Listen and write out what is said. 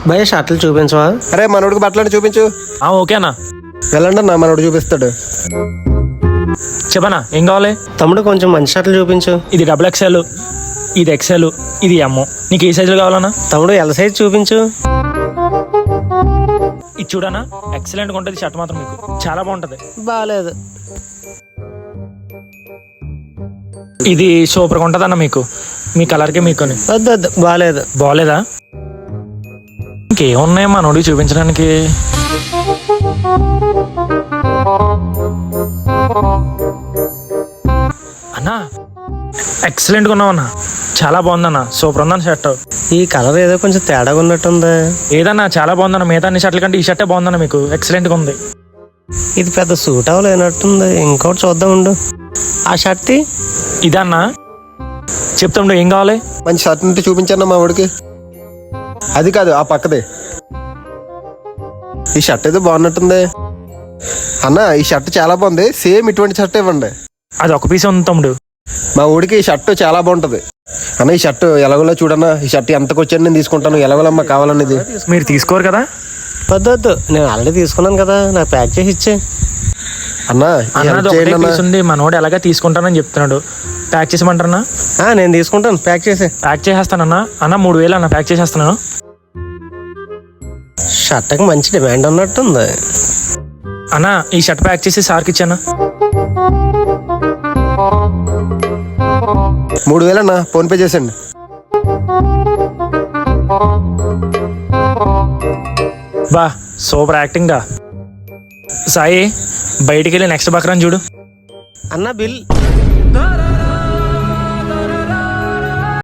భయ షర్ట్లు చూపించవా? అరే మనోడికి బట్టలు చూపించు. ఓకేనా, వెళ్ళండి అన్న, మనోడు చూపిస్తాడు. చెప్పనా ఏం కావాలి? తమ్ముడు కొంచెం మంచి షర్ట్లు చూపించు. ఇది XXL, ఇది XL, ఇది M. నీకు ఏ సైజులో కావాలన్నా? తమ్ముడు ఎల్ సైజ్ చూపించు. ఇది చూడనా, ఎక్సలెంట్గా ఉంటుంది షర్ట్ మాత్రం, మీకు చాలా బాగుంటుంది. బాగాలేదు. ఇది సూపర్గా ఉంటుంది అన్న, మీకు మీ కలర్కి మీకు. వద్దు వద్దు, బాగాలేదు. బాగోలేదా? ఇంకేమున్నాయి మనోడికి చూపించడానికి? అన్నా ఎక్సలెంట్గా ఉన్నావన్నా, చాలా బాగుందన్న, సూపర్ ఉందన్న షర్ట్. ఈ కలర్ ఏదో కొంచెం తేడాగా ఉన్నట్టుంది. ఏదన్నా చాలా బాగుందన్న, మిగతా అన్ని షర్ట్ల కంటే ఈ షర్టే బాగుందన్న, మీకు ఎక్సలెంట్గా ఉంది. ఇది పెద్ద సూట్ అవ్వలేనట్టుంది. ఇంకోటి చూద్దాం ఉండు. ఆ షర్ట్ ఇదన్నా చెప్తాడు, ఏం కావాలి? మంచి షర్ట్ ఉంటే చూపించన్నా మా వాడికి. అది కాదు, ఆ పక్కదే. ఈ షర్ట్ ఏదో బాగున్నట్టుంది అన్న. ఈ షర్ట్ చాలా బాగుంది, సేమ్ ఇటువంటి షర్ట్ ఇవ్వండి. అది ఒక పీస్ ఉంది తమ్ముడు. మా ఊడికి ఈ షర్ట్ చాలా బాగుంటది అన్న. ఈ షర్ట్ ఎలాగోలా చూడన్నా. ఈ షర్ట్ ఎంతకు వచ్చాను నేను తీసుకుంటాను. ఎలాగోలమ్మా కావాలనేది. మీరు తీసుకోరు కదా? వద్దు వద్దు, నేను ఆల్రెడీ తీసుకున్నాను కదా, నాకు ప్యాక్ చేసి ఇచ్చే. అన్నా అన్నది ఒకటే పీస్ ఉంది, మనోడు ఎలాగా తీసుకుంటానని చెప్తున్నాడు. ప్యాక్ చేసేమంటారన్నా? నేను తీసుకుంటాను, ప్యాక్ చేసే. ప్యాక్ చేసేస్తానన్నా. అన్న 3000 అన్న, ప్యాక్ చేసేస్తున్నాను. షర్ట్కి మంచి డిమాండ్ ఉన్నట్టుంది. అన్న ఈ షర్ట్ ప్యాక్ చేసి సార్కి ఇచ్చానా? 3000 అన్న, ఫోన్ పే చేసండి. బా సూపర్ యాక్టింగ్ గా. సాయి బయటికి వెళ్ళి నెక్స్ట్ బక్రాన్ చూడు. అన్న బిల్.